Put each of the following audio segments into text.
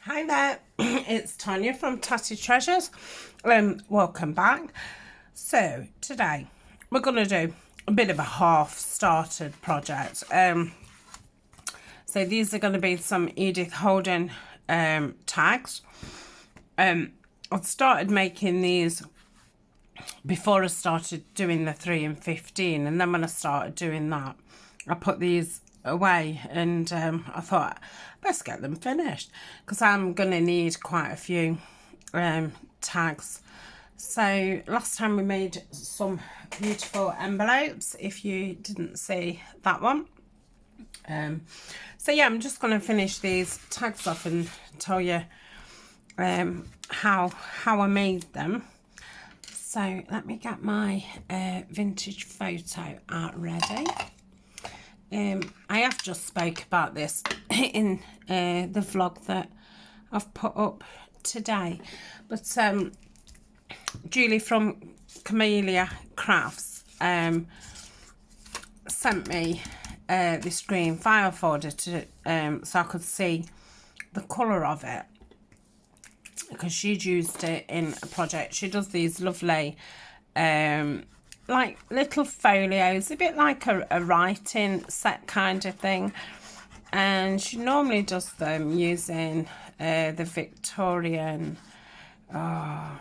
Hi there, it's Tania from Tatty Treasures. Welcome back. So today we're going to do a bit of a half-started project. So these are going to be some Edith Holden tags. I started making these before I started doing the 3 and 15, and then when I started doing that, I put these away, and I thought best get them finished because I'm gonna need quite a few tags. So last time we made some beautiful envelopes, if you didn't see that one. So yeah, I'm just gonna finish these tags off and tell you how I made them. So let me get my vintage photo out ready. I have just spoke about this in the vlog that I've put up today, but Julie from Camellia Crafts sent me this green file folder to so I could see the colour of it, because she'd used it in a project. She does these lovely like little folios, a bit like a writing set kind of thing, and she normally does them using the Victorian, I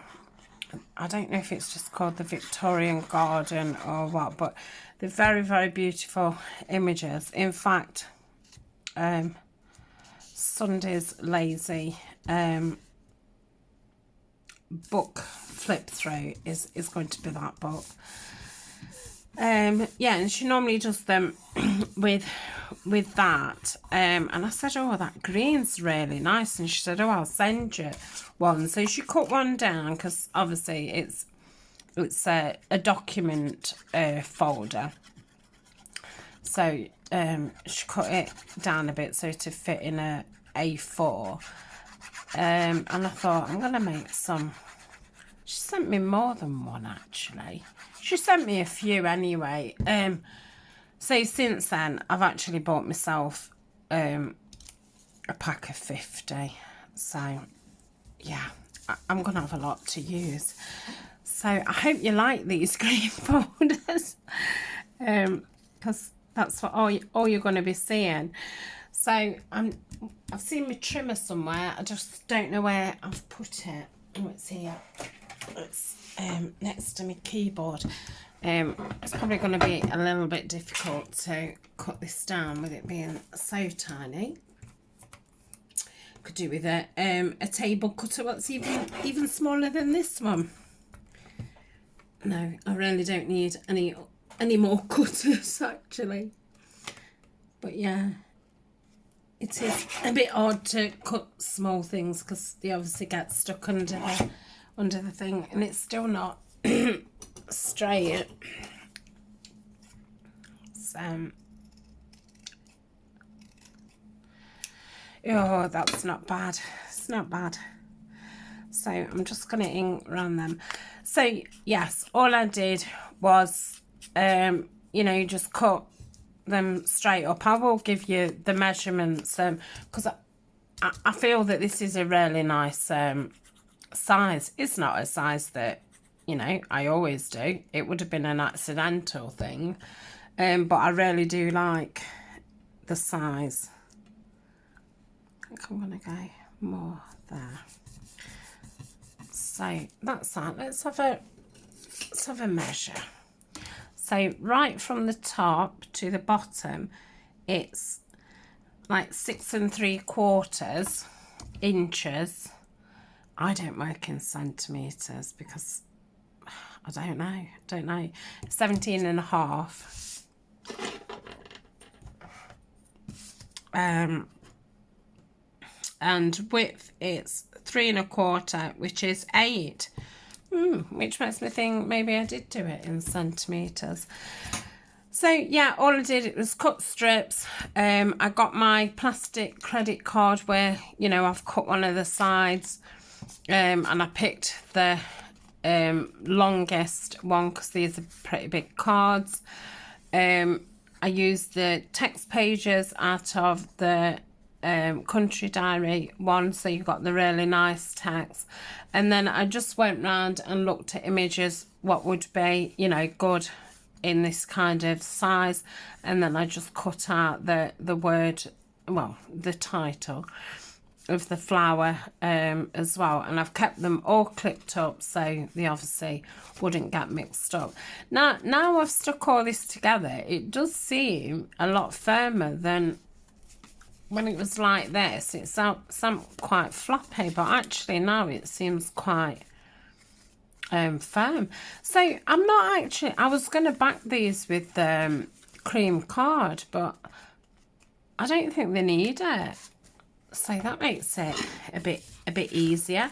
don't know if it's just called the Victorian Garden or what, but they're very, very beautiful images. In fact, Sunday's Lazy book flip through is going to be that book. Yeah, and she normally does them with that, and I said, oh, that green's really nice, and she said, oh, I'll send you one. So she cut one down because obviously it's a document folder, so she cut it down a bit so to fit in a A4, and I thought I'm gonna make some. She sent me more than one, actually. She sent me a few anyway. So since then, I've actually bought myself a pack of 50. So, yeah, I'm going to have a lot to use. So I hope you like these green folders, because that's what all you're going to be seeing. So I've seen my trimmer somewhere. I just don't know where I've put it. Oh, it's here. It's next to my keyboard. It's probably going to be a little bit difficult to cut this down with it being so tiny. Could do with a table cutter. What's even smaller than this one. No, I really don't need any more cutters actually. But yeah, it is a bit odd to cut small things because they obviously get stuck under the thing, and it's still not straight. So, oh, that's not bad. It's not bad. So I'm just going to ink around them. So yes, all I did was, you know, just cut them straight up. I will give you the measurements because I feel that this is a really nice size. It's not a size that, you know, I always do. It would have been an accidental thing, but I really do like the size. I think I'm going to go more there. So that's that. Let's have a measure. So right from the top to the bottom, it's like 6 3/4 inches. I don't work in centimetres because I don't know. 17 and a half. And width it's 3 1/4, which is 8. Which makes me think maybe I did do it in centimetres. So yeah, all I did was cut strips. I got my plastic credit card where, you know, I've cut one of the sides, and I picked the longest one because these are pretty big cards. I used the text pages out of the country diary one, so you've got the really nice text. And then I just went round and looked at images, what would be, you know, good in this kind of size, and then I just cut out the word, well, the title of the flower as well, and I've kept them all clipped up so they obviously wouldn't get mixed up. Now I've stuck all this together, it does seem a lot firmer than when it was like this. It sounded quite floppy, but actually now it seems quite firm. So I'm not actually, I was going to back these with cream card, but I don't think they need it. So that makes it a bit easier.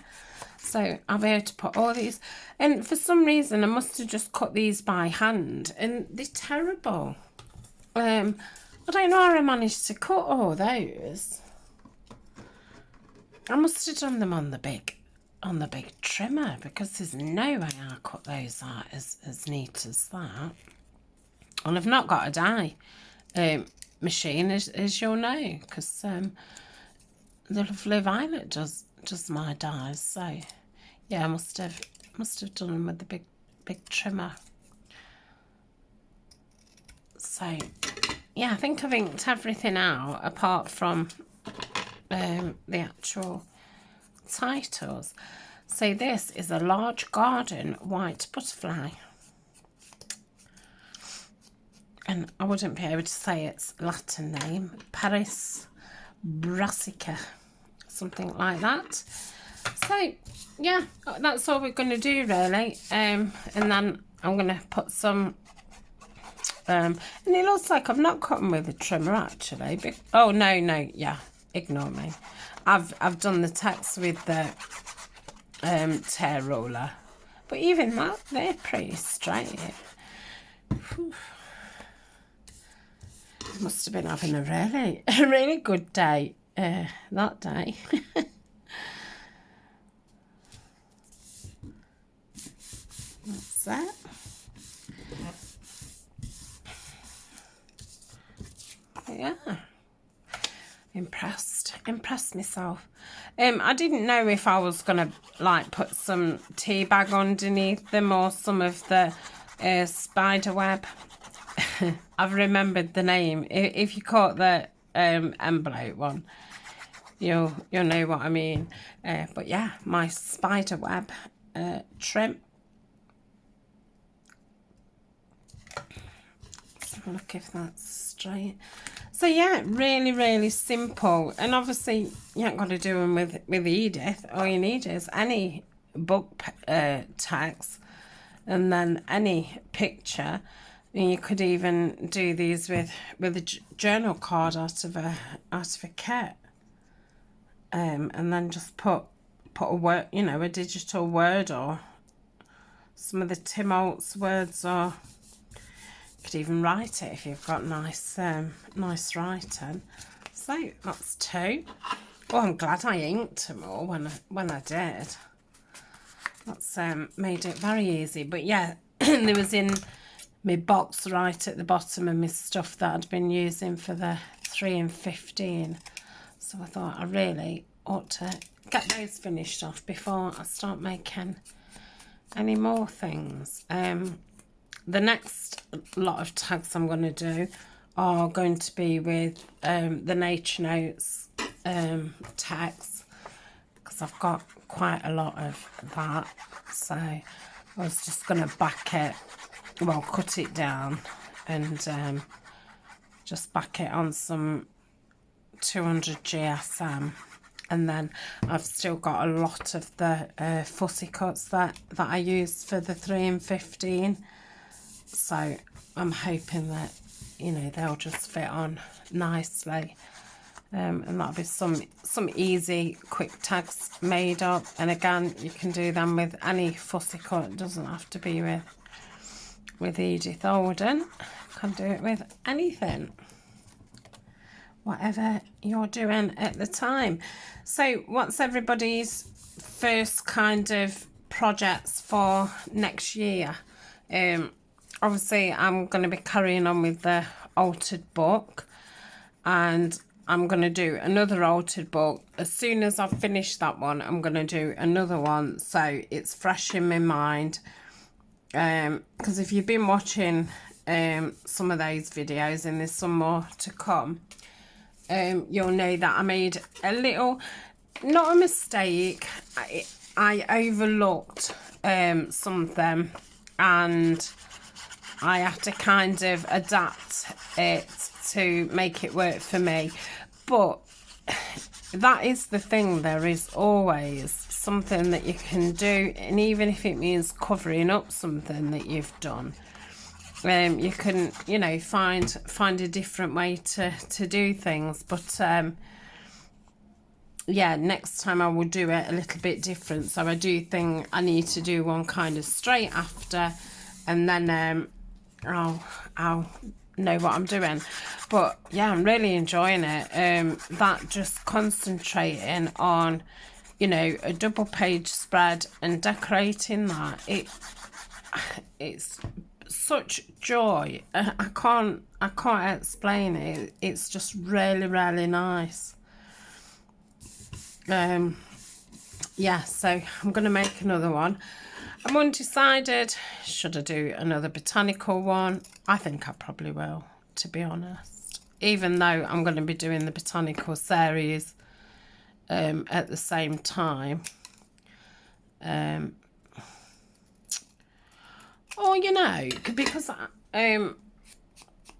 So I'll be able to put all these, and for some reason I must have just cut these by hand, and they're terrible. I don't know how I managed to cut all those. I must have done them on the big trimmer, because there's no way I cut those out as neat as that. And I've not got a dye machine, as you'll know, because the lovely Violet does my dyes. So yeah, I must have done them with the big trimmer. So yeah, I think I've inked everything out apart from the actual titles. So this is a large garden white butterfly, and I wouldn't be able to say its Latin name, Paris brassica, something like that. So yeah, that's all we're going to do really, and then I'm going to put some and it looks like I've not cut them with a trimmer actually, but oh no, yeah, ignore me. I've done the text with the tear roller, but even that, they're pretty straight. Whew. Must have been having a really good day that day. That's it. Yeah, impressed myself. I didn't know if I was gonna like put some tea bag underneath them or some of the spider web. I've remembered the name. If you caught the envelope one, you'll know what I mean. But yeah, my spider web trim. Let's have a look if that's straight. So yeah, really simple, and obviously you ain't got to do them with Edith. All you need is any book text and then any picture. And you could even do these with a journal card out of a kit, and then just put a word, you know, a digital word or some of the Tim Holtz words, or you could even write it if you've got nice writing. So that's 2. Oh, I'm glad I inked them all when I did. That's made it very easy. But yeah, there was in my box right at the bottom of my stuff that I'd been using for the 3 and 15. So I thought I really ought to get those finished off before I start making any more things. The next lot of tags I'm going to do are going to be with the Nature Notes tags, because I've got quite a lot of that. So I was just going to back it, well, cut it down and just back it on some 200 GSM. And then I've still got a lot of the fussy cuts that I used for the 3 and 15. So I'm hoping that, you know, they'll just fit on nicely. And that'll be some easy, quick tags made up. And again, you can do them with any fussy cut. It doesn't have to be with Edith Holden. You can do it with anything, whatever you're doing at the time. So what's everybody's first kind of projects for next year? Obviously I'm going to be carrying on with the altered book, and I'm going to do another altered book. As soon as I've finished that one, I'm going to do another one, so it's fresh in my mind. Because if you've been watching some of those videos, and there's some more to come, you'll know that I made a little, not a mistake, I overlooked something, and I have to kind of adapt it to make it work for me. But that is the thing, there is always something that you can do, and even if it means covering up something that you've done, you can, you know, find a different way to do things. But yeah, next time I will do it a little bit different. So I do think I need to do one kind of straight after, and then I'll know what I'm doing. But yeah, I'm really enjoying it. That just concentrating on, you know, a double page spread and decorating that, it's such joy. I can't explain it. It's just really, really nice. Yeah, so I'm going to make another one. I'm undecided, should I do another botanical one? I think I probably will, to be honest. Even though I'm going to be doing the botanical series at the same time. Or, you know, because no, I'm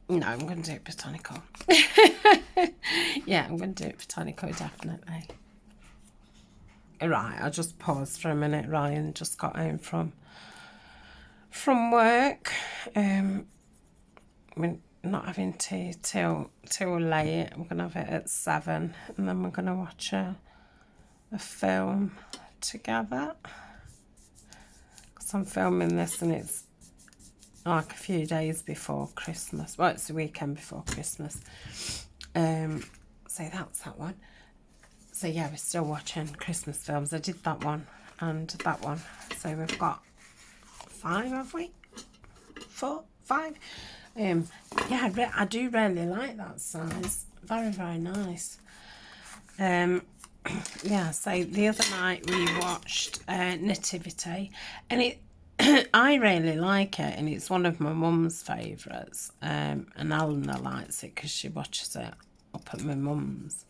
going to do it botanical. Yeah, I'm going to do it botanical, definitely. Right, I'll just pause for a minute. Ryan just got home from work. We're not having tea till late. We're going to have it at 7, and then we're going to watch a film together. Because I'm filming this, and it's like a few days before Christmas. Well, it's the weekend before Christmas. So that's that one. So yeah, we're still watching Christmas films. I did that one and that one. So we've got 5, have we? 4, 5. Yeah, I do really like that size. Very, very nice. Yeah, so the other night we watched Nativity, and it I really like it, and it's one of my mum's favourites. And Eleanor likes it because she watches it up at my mum's.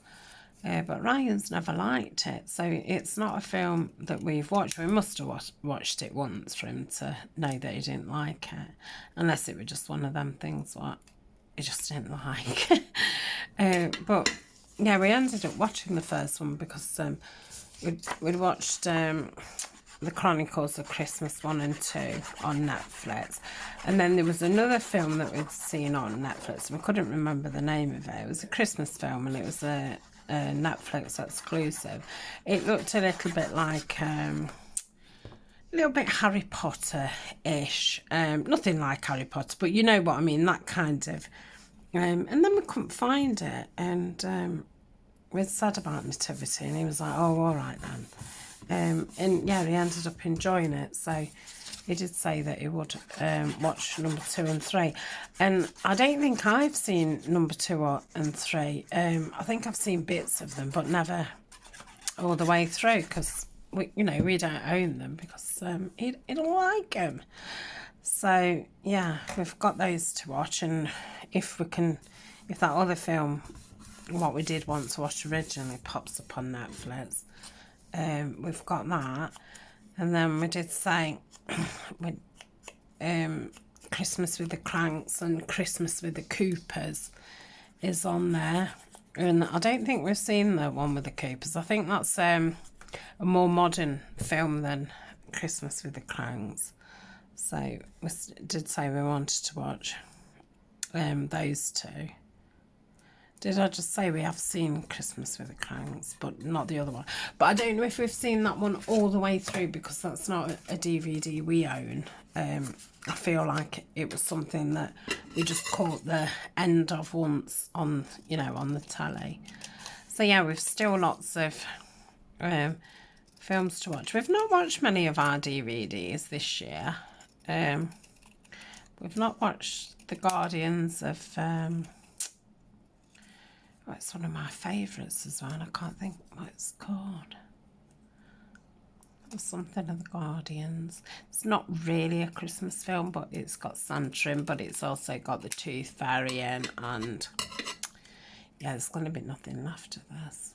But Ryan's never liked it, so it's not a film that we've watched. We must have watched it once for him to know that he didn't like it, unless it were just one of them things what he just didn't like. But yeah, we ended up watching the first one because we'd watched The Chronicles of Christmas 1 and 2 on Netflix, and then there was another film that we'd seen on Netflix, and we couldn't remember the name of it. It was a Christmas film, and it was a Netflix exclusive. It looked a little bit like a little bit Harry Potter-ish. Nothing like Harry Potter, but you know what I mean, that kind of. And then we couldn't find it, and we'd said about Nativity, and he was like, oh, all right then. And yeah, he ended up enjoying it, so he did say that he would watch number 2 and 3. And I don't think I've seen number 2 and 3. I think I've seen bits of them, but never all the way through, because we don't own them, because he don't like them. So yeah, we've got those to watch, and if that other film, what we did want to watch originally, pops up on Netflix, we've got that. And then we did say with Christmas with the Cranks and Christmas with the Coopers is on there, and I don't think we've seen the one with the Coopers. I think that's a more modern film than Christmas with the Cranks. So we did say we wanted to watch those two. Did I just say we have seen Christmas with the Cranks, but not the other one? But I don't know if we've seen that one all the way through, because that's not a DVD we own. I feel like it was something that we just caught the end of once on, on the telly. So yeah, we've still lots of films to watch. We've not watched many of our DVDs this year. We've not watched The Guardians of... Oh, it's one of my favourites as well, and I can't think what it's called. Or something of the Guardians. It's not really a Christmas film, but it's got Santa in, but it's also got the Tooth Fairy in, and yeah, there's going to be nothing left of this.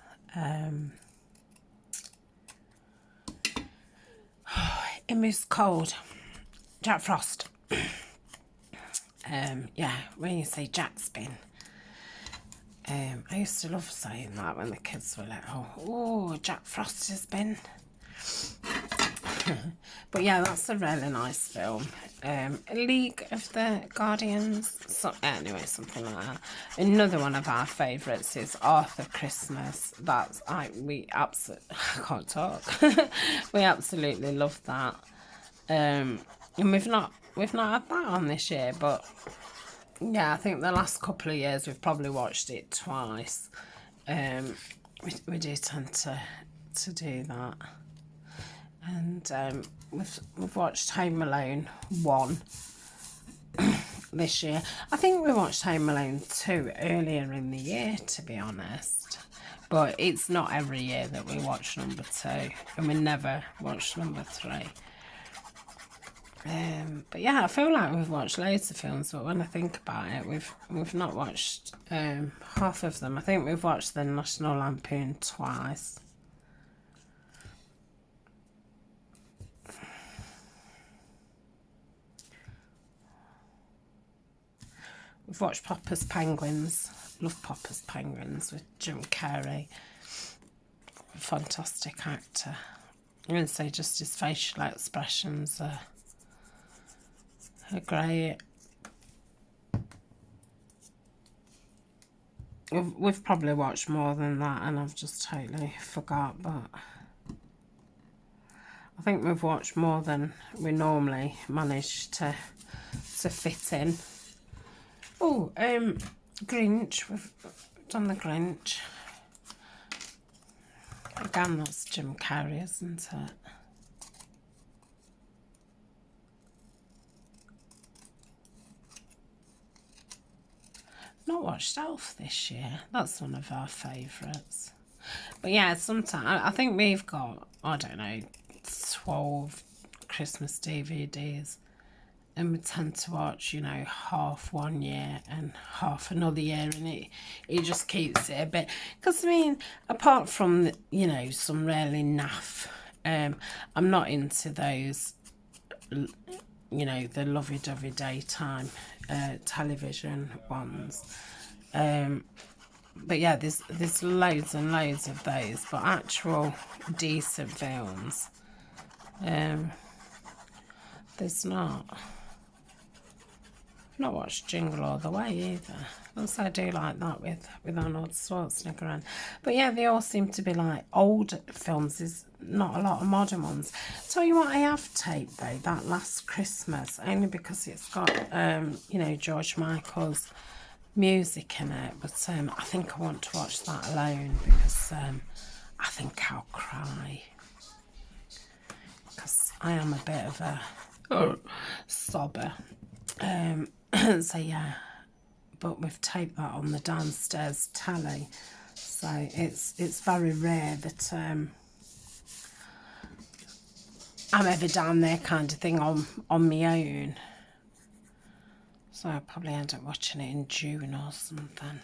It moves cold. Jack Frost. Yeah, when you say Jack's bin. I used to love saying that when the kids were like, oh, Jack Frost has been. But yeah, that's a really nice film. League of the Guardians. So, anyway, something like that. Another one of our favourites is Arthur Christmas. That's we absolutely I can't talk. We absolutely love that. And we've not had that on this year, but yeah, I think the last couple of years we've probably watched it twice. We do tend to do that. And we've watched Home Alone 1 this year. I think we watched Home Alone 2 earlier in the year, to be honest. But it's not every year that we watch number 2, and we never watch number 3. But yeah, I feel like we've watched loads of films, but when I think about it, we've not watched half of them. I think we've watched the National Lampoon twice. We've watched Popper's Penguins. Love Popper's Penguins with Jim Carrey. Fantastic actor. I wouldn't say just his facial expressions are great. We've probably watched more than that, and I've just totally forgot, but I think we've watched more than we normally manage to fit in. Oh, Grinch. We've done the Grinch. Again, that's Jim Carrey, isn't it? Not watched Elf this year. That's one of our favourites. But yeah, sometimes I think we've got, I don't know, 12 Christmas DVDs, and we tend to watch, you know, half one year and half another year, and it just keeps it a bit, because I mean, apart from the, you know, some really naff, I'm not into those, you know, the lovey-dovey daytime television ones. But yeah, there's loads and loads of those, but actual decent films, there's not. I've not watched Jingle All the Way either. Also, I do like that with Arnold Schwarzenegger in. But yeah, they all seem to be like old films. There's not a lot of modern ones. Tell you what, I have taped though, that Last Christmas, only because it's got you know, George Michael's music in it. But I think I want to watch that alone, because I think I'll cry, because I am a bit of a sobber. So yeah, but we've taped that on the downstairs telly, so it's very rare that I'm ever down there kind of thing on my own. So I'll probably end up watching it in June or something.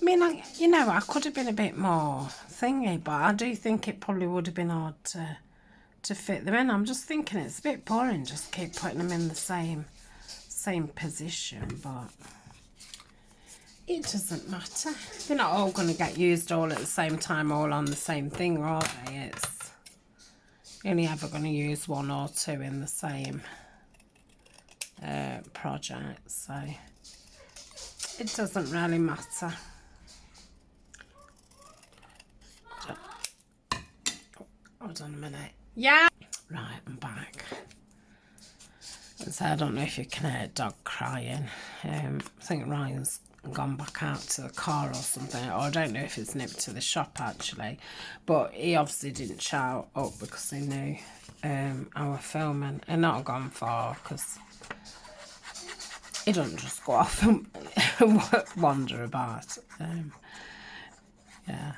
I mean, you know, I could have been a bit more thingy, but I do think it probably would have been hard to fit them in. I'm just thinking it's a bit boring, just keep putting them in the same position, but it doesn't matter. They're not all going to get used all at the same time, all on the same thing, are they? It's only ever going to use one or two in the same project, so it doesn't really matter. Hold on a minute. Yeah. Right, I'm back. So I don't know if you can hear a dog crying. I think Ryan's gone back out to the car or something, or I don't know if it's nipped to the shop actually, but he obviously didn't shout up because he knew I was filming, and not gone far because he doesn't just go off and wander about. Yeah,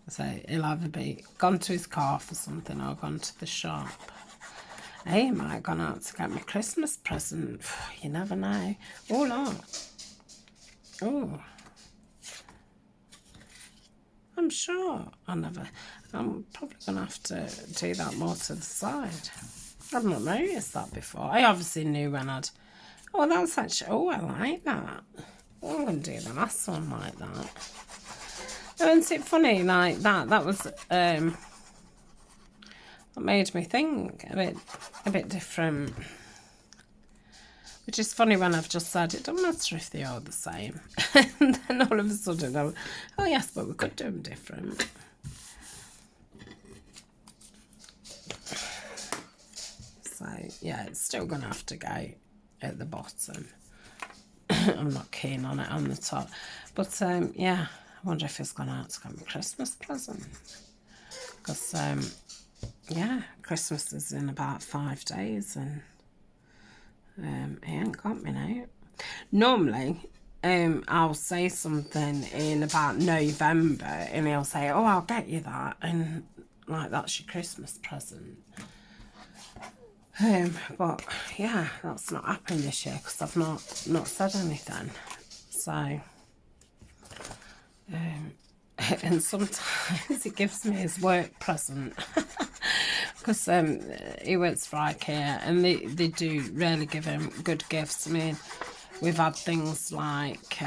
so he'll either be gone to his car for something or gone to the shop. He might have gone out to get me Christmas present. You never know. Oh, look. Oh. I'm sure I'm probably going to have to do that more to the side. I've not noticed that before. I obviously knew when I'd... Oh, that's actually... Oh, I like that. Oh, I'm going to do the last one like that. Isn't it funny, like that? That was... that made me think a bit different. Which is funny when I've just said it doesn't matter if they are the same. And then all of a sudden, oh yes, but we could do them different. So yeah, it's still going to have to go at the bottom. I'm not keen on it on the top. But yeah, I wonder if it's gone out to get me a Christmas present. Because yeah, Christmas is in about 5 days and he ain't got me now. Normally, I'll say something in about November and he'll say, oh, I'll get you that. And like, that's your Christmas present. But yeah, that's not happened this year because I've not said anything. So, and sometimes he gives me his work present. Because he works for IKEA and they do really give him good gifts. I mean, we've had things like,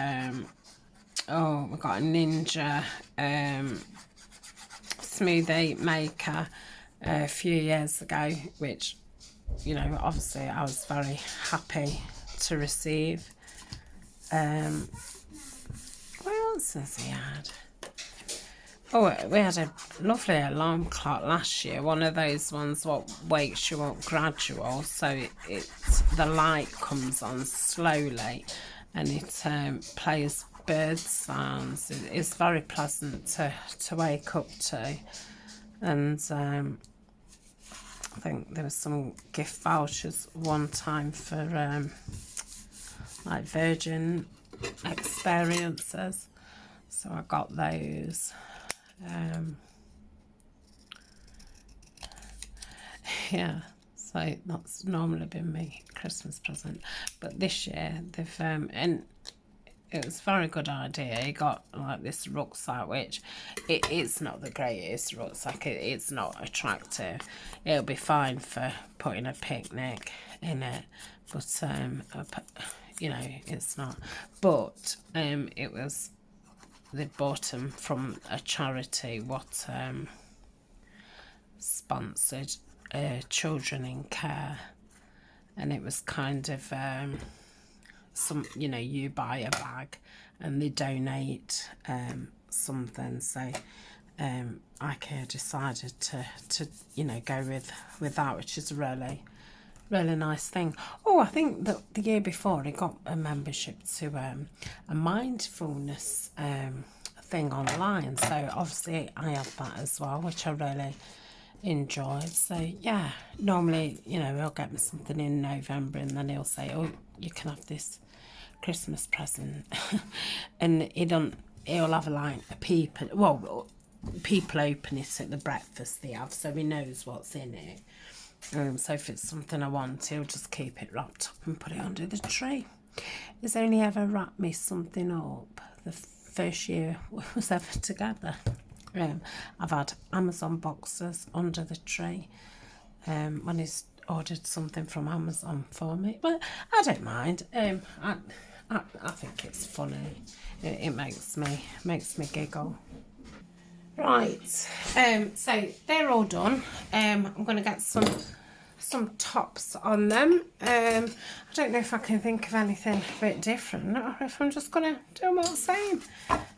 oh, we've got a Ninja smoothie maker a few years ago, which, you know, obviously I was very happy to receive. What else has he had? Oh, we had a lovely alarm clock last year. One of those ones what wakes you up gradual, so the light comes on slowly, and it plays bird sounds. It's very pleasant to wake up to, and I think there was some gift vouchers one time for like Virgin experiences, so I got those. Yeah, so that's normally been my Christmas present, but this year they've and it was a very good idea. He got like this rucksack, which it's not the greatest rucksack. It's not attractive. It'll be fine for putting a picnic in it, but you know, it's not. But it was, they bought them from a charity what sponsored children in care, and it was kind of some, you know, you buy a bag and they donate something. So IKEA decided to you know, go with that, which is a really nice thing. Oh, I think that the year before he got a membership to a mindfulness thing online, so obviously I have that as well, which I really enjoyed. So yeah, normally, you know, he'll get me something in November and then he'll say, oh, you can have this Christmas present. And he'll have like a people open it at the breakfast they have, so he knows what's in it. So if it's something I want, he'll just keep it wrapped up and put it under the tree. He's only ever wrapped me something up the first year we was ever together. I've had Amazon boxes under the tree when he's ordered something from Amazon for me. But I don't mind. I think it's funny. It makes me giggle. Right, so they're all done. I'm going to get some tops on them. I don't know if I can think of anything a bit different, or if I'm just going to do them all the same.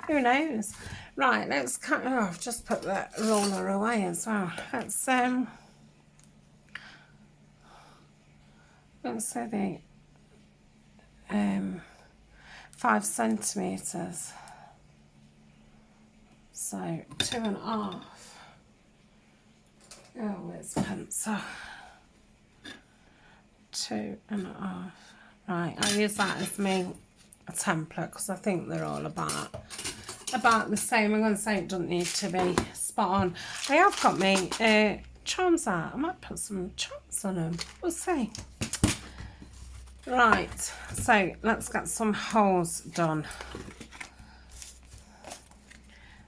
Who knows? Right, let's cut. Oh, I've just put that roller away as well. Let's say the 5 centimetres. So 2.5. Oh, where's the pencil? 2.5. Right, I'll use that as my a template because I think they're all about the same. I'm going to say it doesn't need to be spot on. I have got me charms out. I might put some charms on them. We'll see. Right, so let's get some holes done.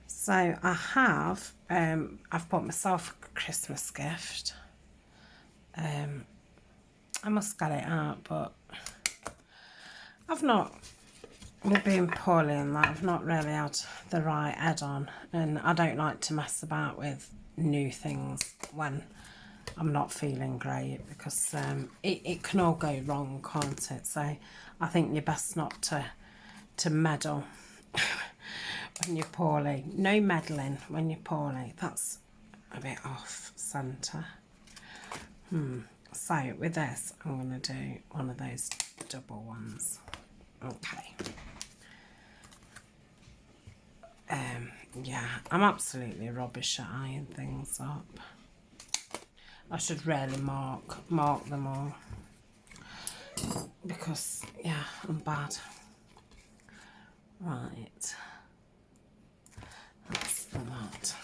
So I have, I've bought myself a Christmas gift. I must get it out, but I've not, with being poorly and that, I've not really had the right head on, and I don't like to mess about with new things when I'm not feeling great, because it can all go wrong, can't it? So I think you're best not to meddle when you're poorly. No meddling when you're poorly. That's a bit off centre. So with this, I'm going to do one of those double ones. Okay. Yeah, I'm absolutely rubbish at eyeing things up. I should really mark them all, because yeah, I'm bad. Right, that's that.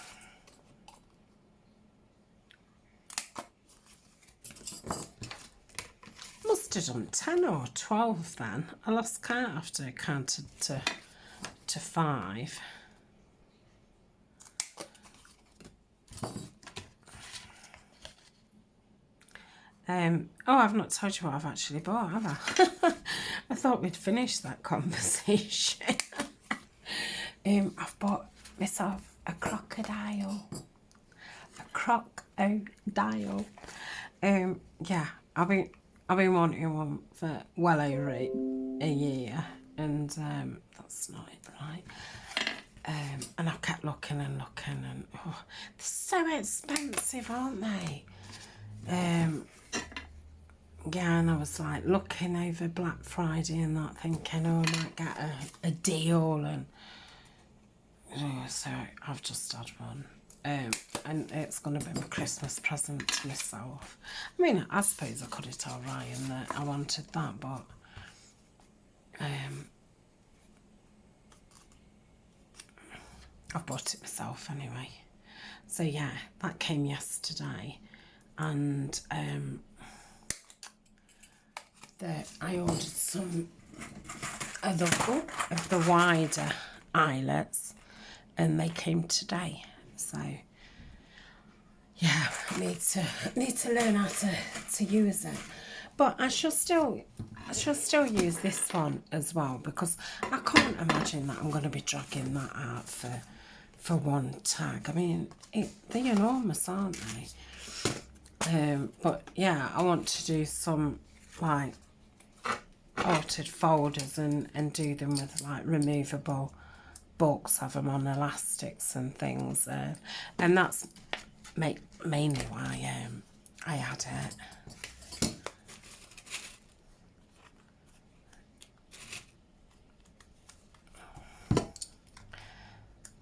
Must have done 10 or 12 then. I lost count after I counted to 5. Oh, I've not told you what I've actually bought, have I? I thought we'd finished that conversation. I've bought myself a crocodile. A crocodile. Yeah, I've been wanting one for well over a year, and that's not it, right? And I've kept looking and looking, and oh, they're so expensive, aren't they? Yeah, and I was like looking over Black Friday and that, thinking, oh, I might get a deal, and so I've just had one, and it's going to be my Christmas present to myself. I mean, I suppose I could have told Ryan that I wanted that, but I've bought it myself anyway. So yeah, that came yesterday, and I ordered some of the wider eyelets, and they came today. So yeah, I need to learn how to use it. But I shall still use this one as well, because I can't imagine that I'm going to be dragging that out for one tag. I mean, they're enormous, aren't they? But yeah, I want to do some like altered folders and do them with like removable books, have them on elastics and things, and that's mainly why I had it.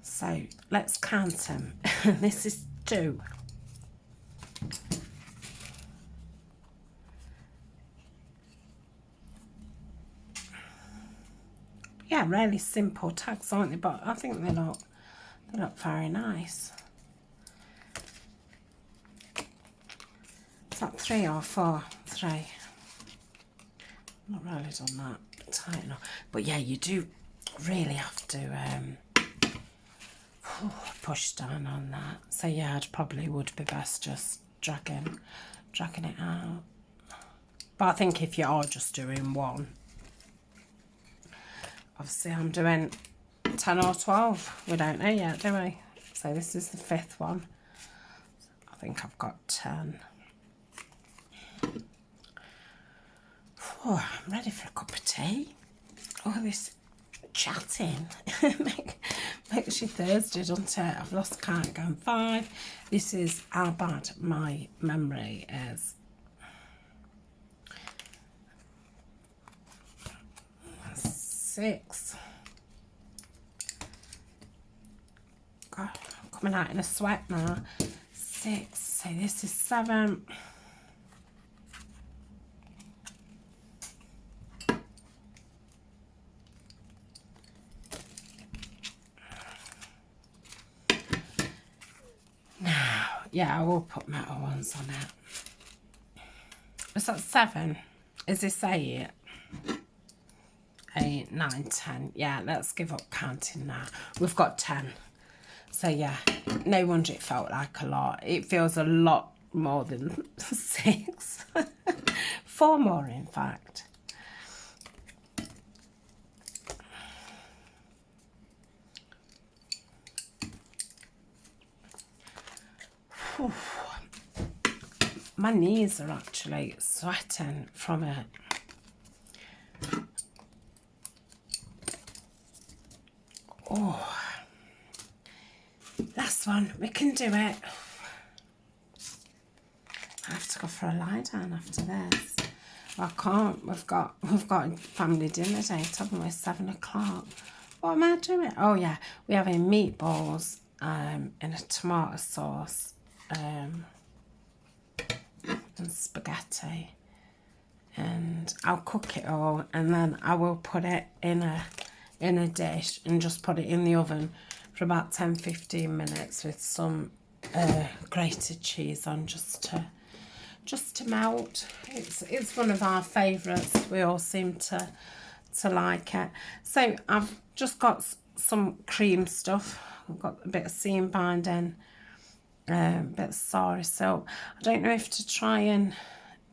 So let's count them. This is 2. Yeah, really simple tags, aren't they? But I think they look very nice. Is that 3 or 4? 3. Not really done that tight enough. But yeah, you do really have to push down on that. So yeah, it probably would be best just dragging it out. But I think if you are just doing one, obviously I'm doing 10 or 12. We don't know yet, do we? So this is the 5th one. I think I've got 10. Oh, I'm ready for a cup of tea. Oh, this chatting makes you thirsty, doesn't it? I've lost count again. 5. This is how bad my memory is. 6. God, I'm coming out in a sweat now. 6. So this is 7. 8. yeah, I will put metal ones on it. Is that 7? Is this 8? 8, 9, 10. Yeah, let's give up counting that. We've got 10. So yeah, no wonder it felt like a lot. It feels a lot more than 6. 4 more, in fact. Whew. My knees are actually sweating from it. Oh, last one, we can do it. I have to go for a lie down after this. I can't. We've got family dinner date, haven't we? 7 o'clock. What am I doing? Oh yeah, we're having meatballs in a tomato sauce and spaghetti, and I'll cook it all, and then I will put it in a dish and just put it in the oven for about 10-15 minutes with some grated cheese on, just to melt. It's one of our favourites. We all seem to like it. So I've just got some cream stuff. I've got a bit of seam binding, a bit of sorry silk. I don't know if to try and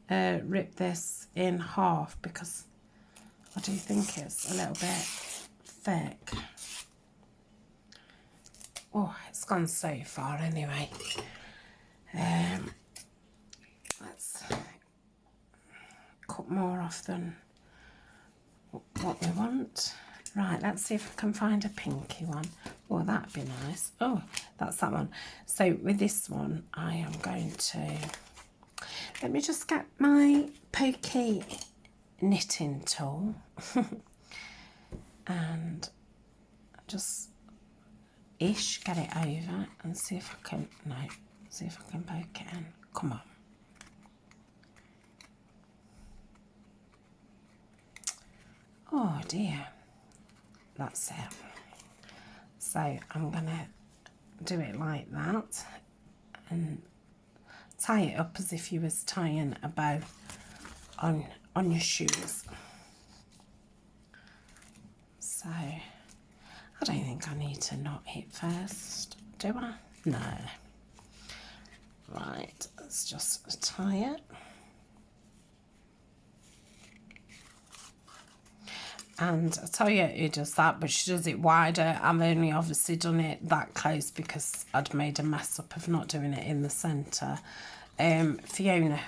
rip this in half, because I do think it's a little bit thick. Oh, it's gone so far anyway. Let's cut more off than what we want. Right, let's see if I can find a pinky one. Oh, that'd be nice. Oh, that's that one. So with this one, I am going to... Let me just get my pokey knitting tool and just get it over and see if I can... No, see if I can poke it in. Come on. Oh dear, that's it. So I'm gonna do it like that and tie it up as if you was tying a bow on your shoes. So I don't think I need to knot it first, do I? No. Right, let's just tie it. And I tell you who does that, but she does it wider. I've only obviously done it that close because I'd made a mess up of not doing it in the centre. Fiona,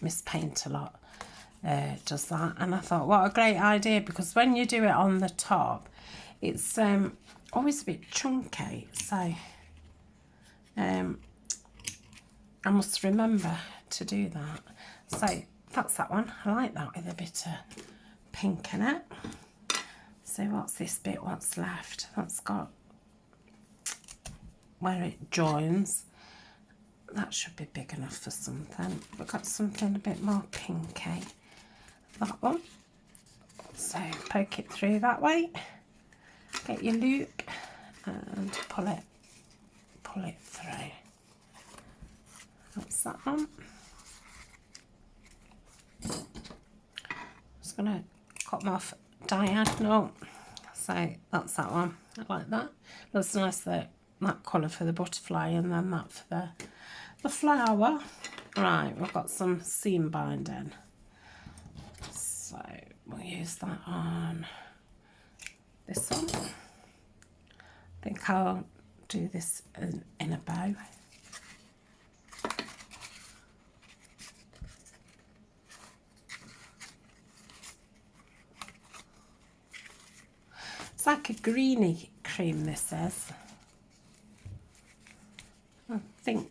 Miss Paint a lot, does that. And I thought, what a great idea, because when you do it on the top, it's always a bit chunky. So I must remember to do that. So that's that one. I like that with a bit of pink in it. So what's this bit, what's left? That's got where it joins. That should be big enough for something. We've got something a bit more pinky. That one. So poke it through that way. Get your loop and pull it through. That's that one. Just gonna cut them off diagonal. So that's that one. I like that. Looks nice, that colour for the butterfly, and then that for the flower. Right, we've got some seam binding. So we'll use that on this one. I think I'll do this in a bow. It's like a greeny cream, this is. I think,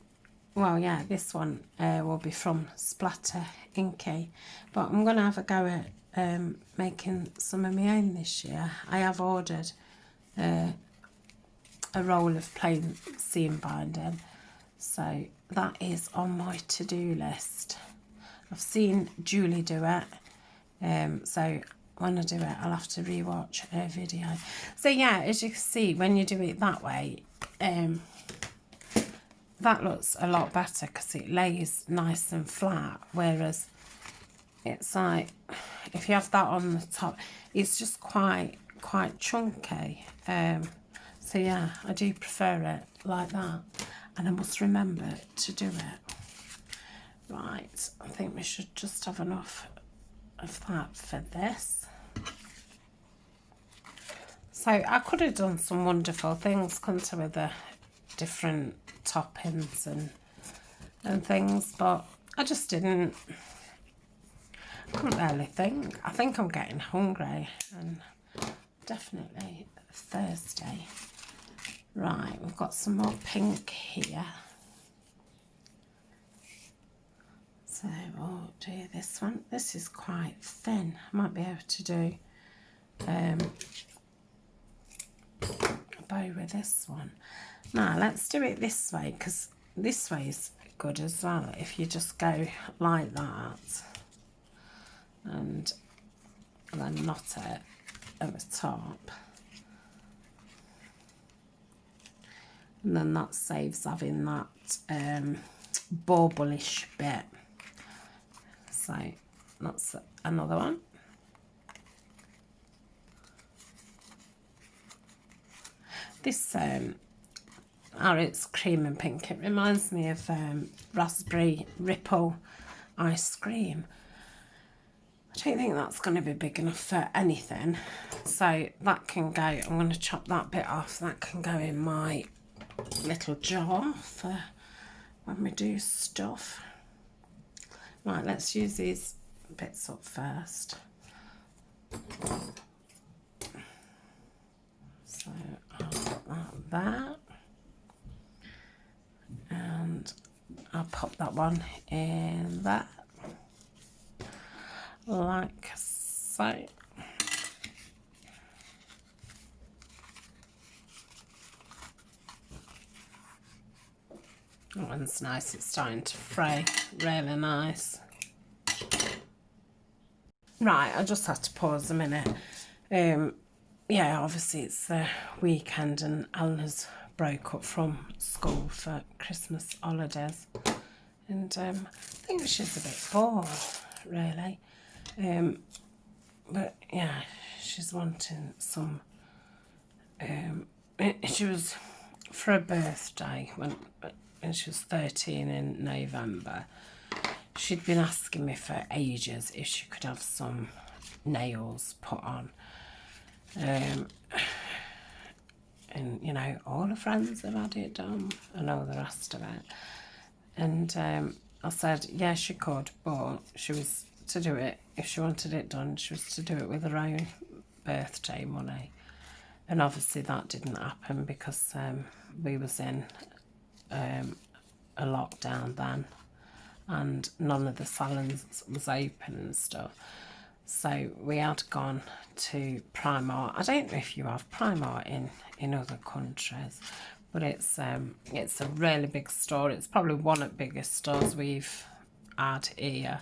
well, yeah, this one will be from Splatter Inky, but I'm going to have a go at making some of my own this year. I have ordered a roll of plain seam binding, so that is on my to-do list. I've seen Julie do it, so when I do it, I'll have to rewatch her video. So yeah, as you can see, when you do it that way, that looks a lot better because it lays nice and flat, whereas it's like, if you have that on the top, it's just quite chunky. So yeah, I do prefer it like that, and I must remember to do it. Right, I think we should just have enough of that for this. So I could have done some wonderful things, couldn't I, with the different toppings and things, but I just didn't. I couldn't really think. I think I'm getting hungry and definitely thirsty. Right, we've got some more pink here. So we'll do this one. This is quite thin. I might be able to do a bow with this one. Now let's do it this way, because this way is good as well. If you just go like that and then knot it at the top, and then that saves having that bauble-ish bit. So that's another one. This it's cream and pink. It reminds me of raspberry ripple ice cream. I don't think that's going to be big enough for anything, so that can go. I'm going to chop that bit off. That can go in my little jar for when we do stuff. Right, let's use these bits up first. So I'll put that there, and I'll pop that one in there, like so. That one's nice, it's starting to fray, really nice. Right, I just had to pause a minute. Yeah, obviously it's the weekend and Eleanor's broke up from school for Christmas holidays, and I think she's a bit bored, really. But yeah, she's wanting some. She was for her birthday when she was 13 in November. She'd been asking me for ages if she could have some nails put on. And you know, all her friends have had it done and all the rest of it. And I said, yeah, she could, but she was to do it, if she wanted it done, she was to do it with her own birthday money. And obviously that didn't happen because we was in a lockdown then, and none of the salons was open and stuff. So we had gone to Primark. I don't know if you have Primark in other countries, but it's a really big store. It's probably one of the biggest stores we've had here,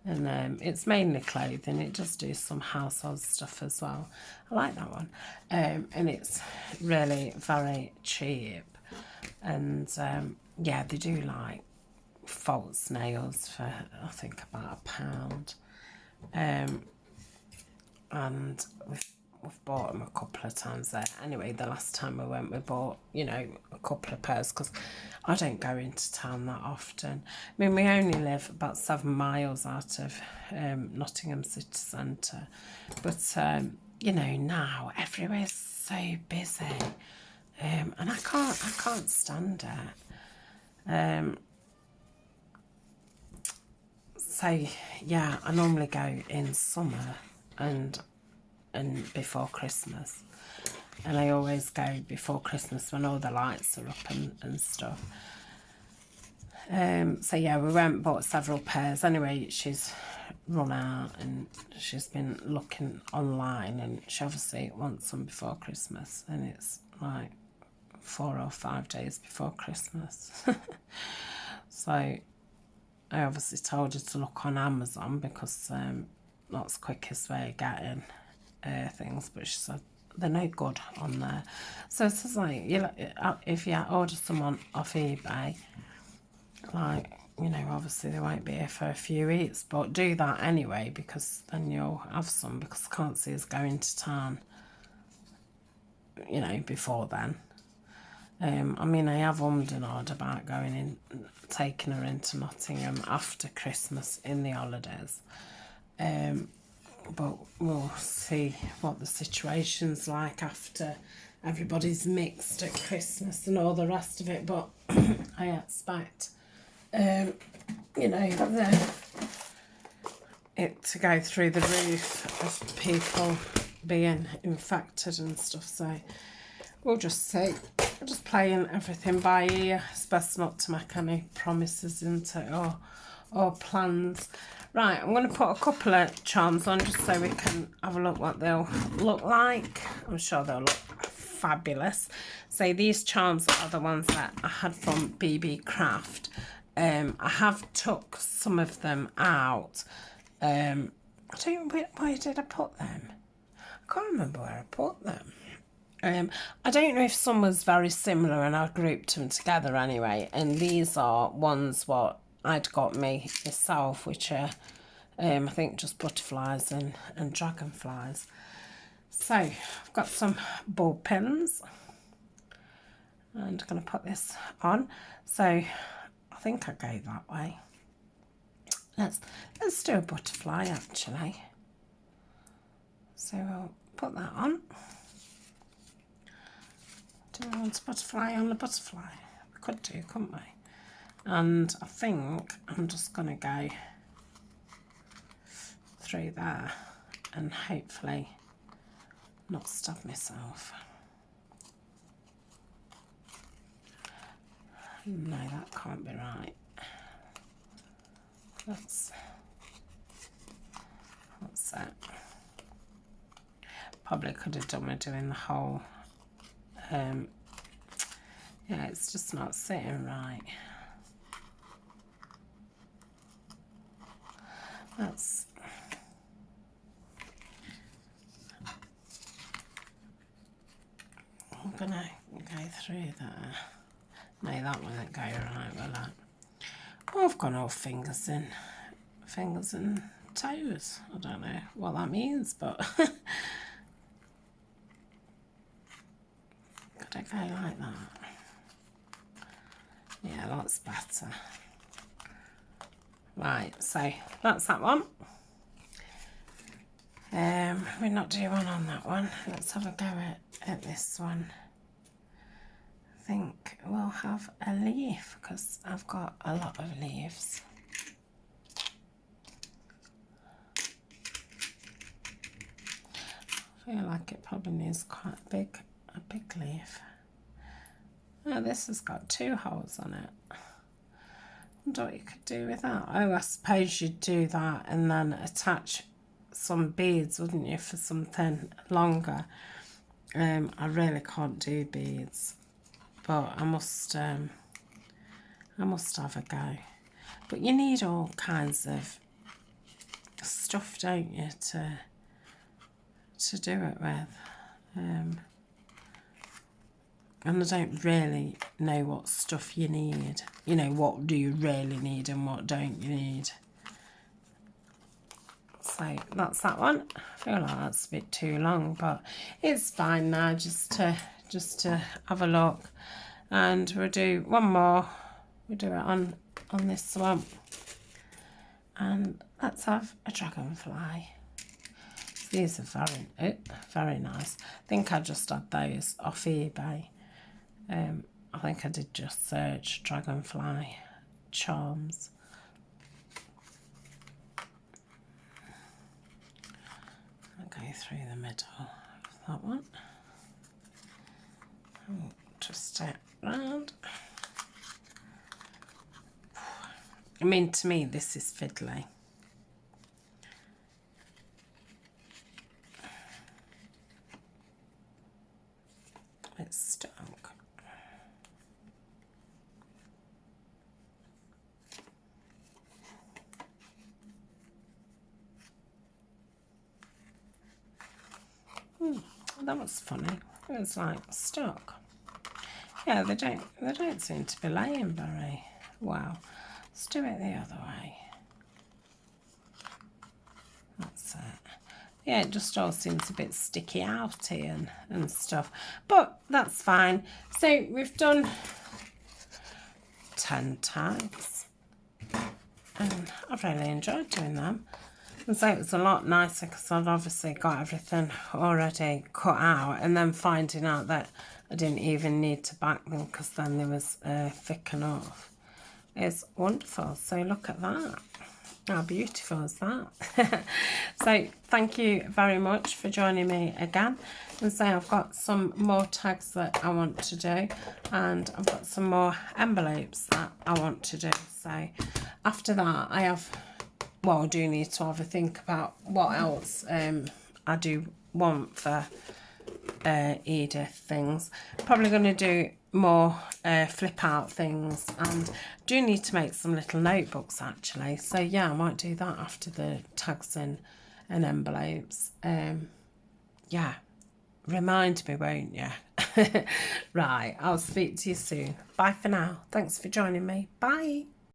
and it's mainly clothing. It does do some household stuff as well. I like that one, and it's really very cheap. And yeah, they do like false nails for I think about £1. And we've bought them a couple of times there. Anyway, the last time we went, we bought, you know, a couple of pairs because I don't go into town that often. I mean, we only live about 7 miles out of Nottingham city centre, but you know, now everywhere's so busy, and I can't stand it. So yeah, I normally go in summer and before Christmas, and I always go before Christmas when all the lights are up and stuff. So yeah, we went and bought several pairs. Anyway, she's run out and she's been looking online, and she obviously wants some before Christmas, and it's like 4 or 5 days before Christmas. So I obviously told her to look on Amazon because that's the quickest way of getting things, but she said they're no good on there. So it says like, if you order someone off eBay, like, you know, obviously they won't be here for a few weeks, but do that anyway, because then you'll have some, because I can't see us going to town, you know, before then. I mean, I have ummed and awed about going in, taking her into Nottingham after Christmas in the holidays. But we'll see what the situation's like after everybody's mixed at Christmas and all the rest of it. But I expect, you know, it to go through the roof of people being infected and stuff. So we'll just see. We're just playing everything by ear. It's best not to make any promises into it, or plans. Right, I'm going to put a couple of charms on just so we can have a look what they'll look like. I'm sure they'll look fabulous. So these charms are the ones that I had from BB Craft. I have took some of them out. I don't know, where did I put them? I can't remember where I put them. I don't know if some was very similar and I grouped them together anyway. And these are ones what I'd got myself, which are, I think, just butterflies and dragonflies. So I've got some ball pins. And I'm going to put this on. So I think I go that way. Let's do a butterfly actually. So I'll put that on. Do we want a butterfly on the butterfly? We could do, couldn't we? And I think I'm just going to go through there and hopefully not stab myself. No, that can't be right. That's it. Probably could have done with doing the whole, yeah, it's just not sitting right. That's, I'm gonna go through there. No, that won't go right, will it? Oh, I've got all fingers and toes. I don't know what that means, but could I go like that? Yeah, that's better. Right, so that's that one. We're not doing one on that one. Let's have a go at this one. I think we'll have a leaf because I've got a lot of leaves. I feel like it probably needs quite a big leaf. Oh, this has got 2 holes on it. I wonder what you could do with that. Oh, I suppose you'd do that and then attach some beads, wouldn't you, for something longer. I really can't do beads, but I must have a go. But you need all kinds of stuff, don't you, to do it with. And I don't really know what stuff you need. You know, what do you really need and what don't you need. So that's that one. I feel like that's a bit too long, but it's fine now just to have a look. And we'll do one more. We'll do it on this one. And let's have a dragonfly. These are very nice. I think I just had those off eBay. I think I did just search dragonfly charms. I'll go through the middle of that one. I'll twist it round. I mean, to me, this is fiddly. It's stuck. that was funny. It was like stuck. Yeah, they don't seem to be laying very well. Let's do it the other way. That's it. Yeah, it just all seems a bit sticky outy and stuff. But that's fine. So we've done 10 tags. And I've really enjoyed doing them. And so it was a lot nicer because I'd obviously got everything already cut out, and then finding out that I didn't even need to back them because then they was thick enough. It's wonderful. So look at that. How beautiful is that? So thank you very much for joining me again. And so I've got some more tags that I want to do, and I've got some more envelopes that I want to do. So after that I do need to have a think about what else I do want for Edith things. Probably going to do more flip out things, and do need to make some little notebooks actually. So yeah, I might do that after the tags and envelopes. Yeah, remind me, won't you? Right, I'll speak to you soon. Bye for now. Thanks for joining me. Bye.